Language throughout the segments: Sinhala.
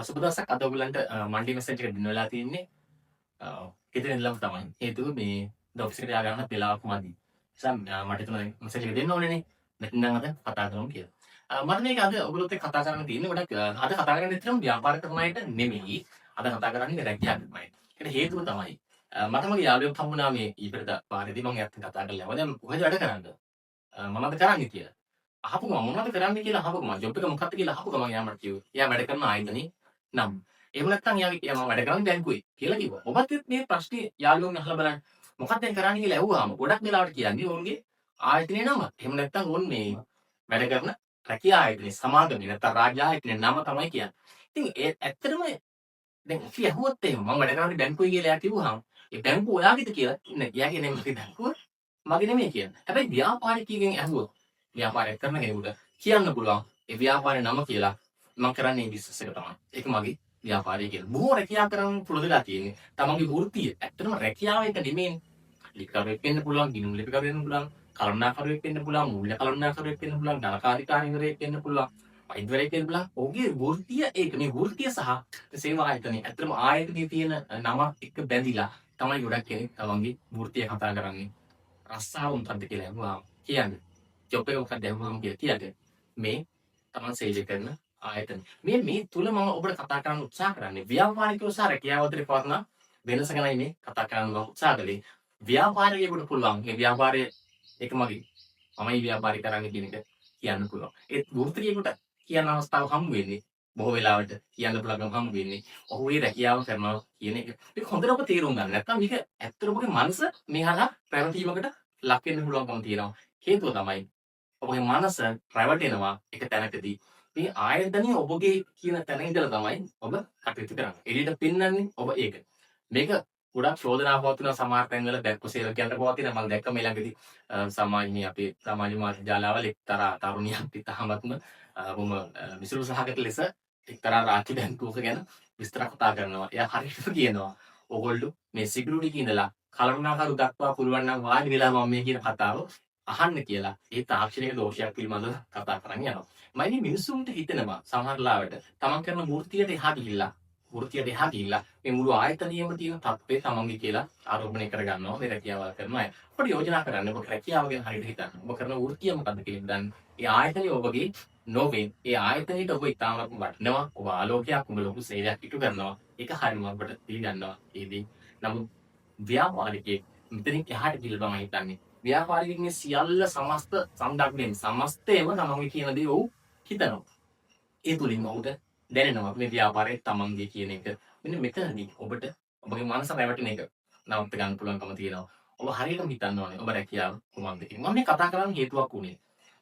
සුබ දවසක් අද ඔයගලන්ට මන්ඩේ මෙසේජ් එකක් දෙන්න වෙලා තියෙන්නේ. ගෙදර ඉඳලම තමයි. හේතුව මේ ඔෆිස් එකට ය아가න්න වෙලාවක් මදි. නිසා මට හිතුණා මෙසේජ් එක දෙන්න ඕනේනේ. නැත්නම් අද කතා කරමු කියලා. මට මේක අද ඔයගොල්ලොත් එක්ක කතා කරන්න තියෙන්නේ ගොඩක් අද කතා කරන්නේ ඇත්තටම ව්‍යාපාර කරන අයට නෙමෙයි. අද කතා කරන්නේ රැකියාව කරන අයට. ඒකට හේතුව තමයි මට මගේ යාළුවෙක් හම්බුණා මේ ඊපෙරදා පාරේදී මම එයාත් කතා කරලා යවුවා. දැන් කොහෙද වැඩ කරන්නේ? මොනවද කරන්නේ කියලා. අහපු ගමන් මොනවද කරන්නේ කියලා අහපු ගමන් ජොබ් එක මොකක්ද කියලා අහපු ගමන් එයා මට කිව්වා. එයා වැඩ කරන ආයතනේ නම්. එහෙම නැත්නම් එයා මම වැඩ කරන්නේ බැංකුවේ කියලා කිව්වා. ඔබත් මේ ප්‍රශ්නේ යාළුවෝන් අහලා බලන්න. මොකක්ද දැන් කරන්නේ කියලා ඇහුවාම ගොඩක් වෙලාවට කියන්නේ ඔවුන්ගේ ආයතනයේ නම. එහෙම නැත්නම් ඔවුන් මේ වැඩ කරන රැකියා ආයතනයේ සමාගමේ නැත්නම් රාජ්‍ය ආයතනයේ නම තමයි කියන්නේ. ඉතින් ඒ ඇත්තටම දැන් අපි ඇහුවොත් එහෙම මම වැඩ කරන්නේ බැංකුවේ කියලා එයා කිව්වහම ඒ බැංකුව ඔයාගේද කියලා නෑ එයාගේ නෙමෙයි මගේ බැංකුව මගේ නෙමෙයි කියන්නේ. හැබැයි ව්‍යාපාරිකයෙක්ගෙන් ඇහුවොත් ව්‍යාපාරයක් කරන කෙනෙකුට කියන්න පුළුවන් ඒ ව්‍යාපාරේ නම කියලා මම කරන්නේ බිස්නස් එක තමයි. ඒක මගේ ව්‍යාපාරය කියලා. බොහෝ රැකියාව කරන්න පුළුවන් තියෙන්නේ. තමන්ගේ වෘත්තිය. ඇත්තටම රැකියාව එක නෙමෙයිනේ. ලිපිකරුවෙක් වෙන්න පුළුවන්, ගිණුම් ලිපිකරුවෙක් වෙන්න පුළුවන්, කළමනාකරුවෙක් වෙන්න පුළුවන්, මූල්‍ය කළමනාකරුවෙක් වෙන්න පුළුවන්, ධනකාරිකාරිවරයෙක් වෙන්න පුළුවන්, වෛද්‍යවරයෙක් වෙන්න පුළුවන්. ඔහුගේ වෘත්තිය ඒක. මේ වෘත්තිය සහ සේවා ආයතනය. ඇත්තටම ආයතනයේ තියෙන නම එක බැඳිලා තමයි ගොඩක් කෙනෙක් තමන්ගේ වෘත්තිය කතා කරන්නේ. රස්සාව මොකක්ද කියලා අහුවාම කියන්නේ ජොබ් එක මොකක්ද අහුවාම කියලා කියන්නේ මේ තමන් සේජ කරන ආයතන. මේ තුල මම ඔබට කතා කරන්න උත්සාහ කරන්නේ ව්‍යාපාරිකව සහ රැකියාව අතර පවතින වෙනස ගැනයි මේ කතා කරන්න මම උත්සාහ කළේ. ව්‍යාපාරිකයෙකුට පුළුවන් මේ ව්‍යාපාරයේ එක මගේ මමයි ව්‍යාපාරي කරන්නේ කියන එක කියන්න පුළුවන්. ඒත් වෘත්තිකයෙකුට කියන්න අවස්ථාව හම්බ වෙන්නේ බොහෝ වෙලාවට කියන්න පුළුවන් හම්බ වෙන්නේ ඔහු ඒ රැකියාව කරනවා කියන එක. මේක හොඳට ඔබ තේරුම් ගන්න. නැත්නම් මේක ඇත්තට ඔබගේ මනස මෙහා පැවතීමකට ලක් වෙන්න පුළුවන්කම තියෙනවා. හේතුව තමයි ඔබගේ මනස රැවටෙනවා එක තැනකදී. මේ ආයතනය ඔබගේ කියන තැන ඉඳලා තමයි ඔබ කටයුතු කරන්නේ. එළියට පෙන්වන්නේ ඔබ ඒක. මේක ගොඩක් චෝදනා පවතින සමහර තැන්වල දැක්කසේල කියන්න පවතින මම දැක්ක මේ ළඟදී සමාජනීය අපේ සමාජ මාධ්‍ය ජාලාවල එක්තරා තරුණියක් ඉතාමත්ම බොහොම විසිරු සහගත ලෙස එක්තරා රාජ්‍ය බැංකුවක ගැන විස්තර කතා කරනවා. එයා හරියට කියනවා ඕගොල්ලෝ මේ සිකියුරිටි ඉඳලා කළමනාකරු දක්වා පුළුවන් නම් වාඩි වෙලා මම මේ කියන කතාව අහන්න කියලා ඒ තාක්ෂණික දෝෂයක් පිළිබඳව කතා කරන් යනවා. මයිනි මිනිසුන්ට හිතෙනවා සමහර ලාවට තමන් කරන වෘත්තියට එහා ගිහිල්ලා මේ මුළු ආයතනයේම තියෙන තත්ත්වය තමන්ගේ කියලා ආරෝපණය කරගන්නවා මේ රැකියාවල් කරන අය. ඔබට යෝජනා කරන්න ඔබ රැකියාව ගැන හරියට හිතන්න. ඔබ කරන වෘත්තිය මොකද්ද කියලා දැන් ඒ ආයතනය ඔබගේ නොවේ. ඒ ආයතනයට ඔබ ඉතාමත් වටිනවා. ඔබ ආලෝකයක් ඔබ ලොකු සේවයක් ඉටු කරනවා. ඒක හරියම ඔබට පිළිගන්නවා. ඒදී නමුත් ව්‍යාපාරිකයෙක් මෙතනින් එහාට ගිහලා තමයි හිතන්නේ. ව්‍යාපාරිකයෙක්ගේ සියල්ල සමස්ත සම්ඩක්යෙන් සමස්තයම තමන්ගේ කියන දේ ඔහු හිතනවා. ඒ තුලින් ඔහුට දැනෙනවා මේ ව්‍යාපාරයේ තමන්ගේ කියන එක. මෙන්න මෙතනදී ඔබට ඔබගේ මනස රැවටෙන එක නවත්ත ගන්න පුළුවන්කම තියෙනවා. ඔබ හරියටම හිතන්න ඕනේ ඔබ රැකියාව කොහොමද කියලා. මම මේ කතා කරන්න හේතුවක් උනේ.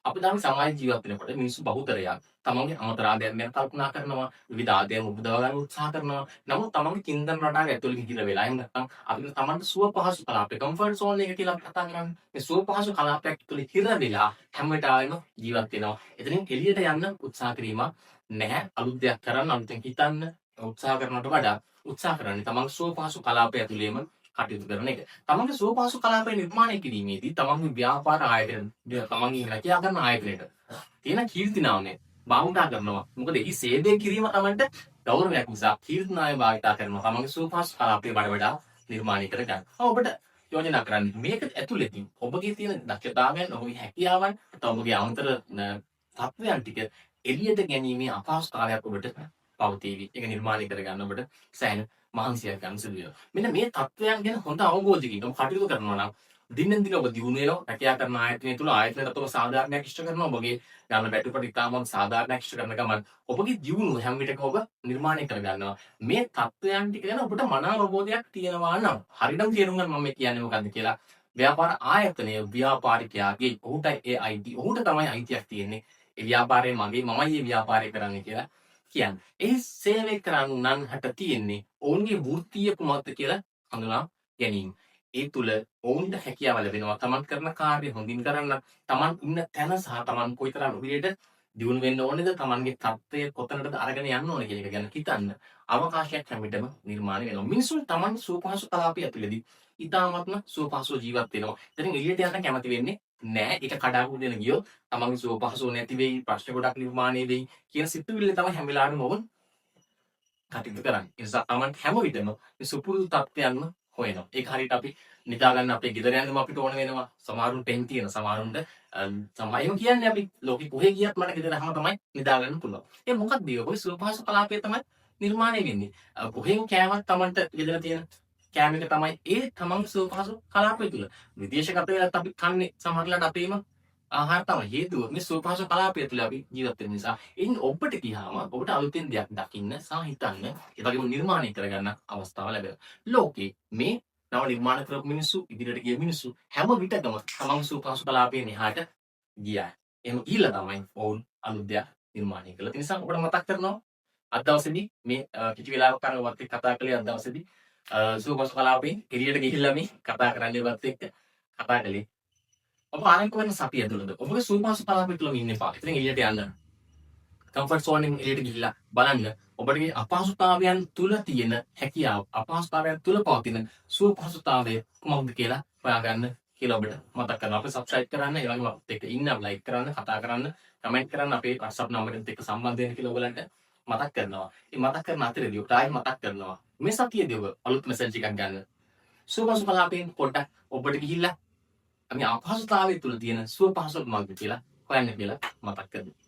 අපි දැන් සමාජ ජීවත් වෙනකොට මිනිස්සු බහුතරයක් තමන්ගේ අමතර ආදායම් ගැන කල්පනා කරනවා, විවිධ ආදායම් උපදවා ගන්න උත්සාහ කරනවා. නමුත් තමන්ගේ චින්තන රටාව ඇතුළේ ගිහිලා වෙලා එහෙම නැත්නම් අපිට තමන්ට සුව පහසු කලාපේ කම්ෆර්ට් zone එක කියලා අපි කතා කරන්නේ. මේ සුව පහසු කලාපයක් ඇතුළේ හිර වෙලා හැම වෙලාවෙම ජීවත් වෙනවා. එතනින් එළියට යන්න උත්සාහ කිරීමක් නැහැ. අලුත් දෙයක් කරන්න, අලුතෙන් හිතන්න උත්සාහ කරනවට වඩා උත්සාහ කරන්නේ තමන්ගේ සුව පහසු කලාපය ඇතුළේම කටයුතු කරන එක. තමන්ගේ සුව පහසු කලාපය නිර්මාණය කිරීමේදී තමන්ගේ ව්‍යාපාර ආයතන, තමන්ගේ රැකියා කරන ආයතනයට තියෙන කීර්තිනාමය භාවිතා කරනවා. මොකද මේ සේවය කිරීම තමන්ට ගෞරවයක් නිසා කීර්තිනාමය භාවිතා කරනවා. තමන්ගේ සුව පහසු කලාපය වඩා නිර්මාණය කර ගන්න. ඔබට යෝජනා කරන්න මේක ඇතුළතදී ඔබගේ තියෙන දක්ෂතාවයන්, ඔබගේ හැකියාවන්, ඔබගේ අමතර තත්ත්වයන් ටික එළියට ගැනීමේ අපහසුතාවයක් ඔබට පවතීවි. ඒක නිර්මාණය කරගන්න ඔබට සෑහෙන මහන්සියක් ගන්න සිදු වෙනවා. මෙන්න මේ තත්ත්වයන් ගැන හොඳ අවබෝධයකින් ඔබ කටයුතු කරනවා නම් දිනෙන් දින ඔබ දියුණු වෙනවා. රැකියා කරන ආයතනය තුළ ආයතනයට ඔබ සාධාරණයක් ඉෂ්ට කරනවා. ඔබගේ ගන්න බැටුපට ඉතාමත් සාධාරණයක් ඉෂ්ට කරන ගමන් ඔබගේ දියුණුව හැම විටකම ඔබ නිර්මාණය කරගන්නවා. මේ තත්ත්වයන් ටික ගැන ඔබට මනාව අවබෝධයක් තියෙනවා නම් හරියටම තේරුම් ගන්න මම කියන්නේ මොකද්ද කියලා. ව්‍යාපාර ආයතනය ව්‍යාපාරිකයාගේ ඔහුටයි ඒ අයිති. ඔහුට තමයි අයිතියක් තියෙන්නේ. ඒ ව්‍යාපාරය මගේ මමයි මේ ව්‍යාපාරය කරන්නේ කියලා කියන්නේ. ඒ සේවය කරන්නන්ට තියෙන්නේ ඔවුන්ගේ වෘත්තීය කුමක්ද කියලා හඳුනා ගැනීම. ඒ තුල ඔවුන්ට හැකියාව ලැබෙනවා. තමන් කරන කාර්ය හොඳින් කරන්න, තමන් ඉන්න තැන සහ තමන් කොයිතරම් විදිහට දියුණු වෙන්න ඕනේද, තමන්ගේ තත්ත්වය කොතනටද අරගෙන යන්න ඕනේ කියන එක ගැන හිතන්න අවකාශයක් හැම විටම නිර්මාණය වෙනවා. මිනිසුන් තමන් සුවපහසු කලාපය ඇතුළේදී ඉතාමත්ම සුවපහසුව ජීවත් වෙනවා. ඉතින් එළියට යන්න කැමති වෙන්නේ නෑ. ඒක කඩාවු දෙන ගියොත් තමන්ගේ සුවපහසුව නැති වෙයි, ප්‍රශ්න ගොඩක් නිර්මාණය වෙයි කියන සිතුවිල්ල තමයි හැම වෙලාවෙම ඔවුන් කටයුතු කරන්නේ. ඒ නිසා Taman හැම විටම මේ සුපුරුදු තත්ත්වයන්ම හොයනවා. ඒක හරියට අපි නිදා ගන්න අපේ ගෙදර යන්නම අපිට ඕන වෙනවා. සමහරුන්ට එන් තියෙන සමහරුන්ට සමහරම කියන්නේ අපි ලෝකෙ කොහෙ ගියත් මට ගෙදර හැම තමයි නිදා ගන්න පුළුවන්. ඒ මොකක්ද ඒක? ඔය සුවපහසු කලාපය තමයි නිර්මාණය වෙන්නේ. කොහෙන් කෑවත් Tamanට ගෙදර තියෙන කෑම එක තමයි ඒ තමන් සුවපහසු කලාපය තුල. විදේශගත වෙලත් අපි කන්නේ සමහරట్లాට අපේම ආහාර තමයි. හේතුව මේ සුවපහසු කලාපය තුල අපි ජීවත් වෙන නිසා. ඉතින් ඔබට ගියාම ඔබට අලුතෙන් දෙයක් දකින්න සහ හිතන්න, ඒ වගේම නිර්මාණය කරගන්න අවස්ථාව ලැබෙනවා. ලෝකේ මේ නව නිර්මාණ කරපු මිනිස්සු, ඉදිරියට ගිය මිනිස්සු හැම විටකම තමන් සුවපහසු කලාපයෙන් එහාට ගියා. එහෙම ගිහිල්ලා තමයි ඔවුන් අලුත් දෙයක් නිර්මාණය කළා. ඒ නිසා ඔබට මතක් කරනවා අද දවසේදී මේ කිසි වෙලාවක අරවත් එක්ක කතා කළේ අද දවසේදී සුවපහසු කලාපයෙන් එළියට ගිහිල්ලා මේ කතා කරන්නේවත් එක්ක කතා කළේ. ඔබ ආරම්භ කරන සතිය ඇතුළත ඔබගේ සුවපහසු කලාපය තුලම ඉන්න එපා. ඉතින් එළියට යන්න. කම්ෆර්ට් සෝන් එකෙන් එළියට ගිහිල්ලා බලන්න ඔබගේ අපහසුතාවයන් තුල තියෙන හැකියාව, අපහසුතාවයන් තුල පවතින සුවපහසුතාවය කුමක්ද කියලා හොයාගන්න කියලා ඔබට මතක් කරනවා. අපිට සබ්ස්ක්‍රයිබ් කරන්න, ඒ වගේම අපිත් එක්ක ඉන්න, ලයික් කරන්න, කතා කරන්න, කමෙන්ට් කරන්න, අපේ WhatsApp නම්බරෙත් එක්ක සම්බන්ධ වෙන්න කියලා ඔයගලන්ට මතක් කරනවා. මේ මතක් කරන අතරේදී ඔබට ආයෙ මතක් කරනවා. මේ සතියේදී ඔබ අලුත් මෙසේජ් එකක් ගන්න. සුවපහසු කලාපයෙන් පොඩ්ඩක් ඔබට ගිහිල්ලා මේ අපහසුතාවය තුල තියෙන සුවපහසුකමක් කියලා හොයන්න කියලා මතක් කරගන්න.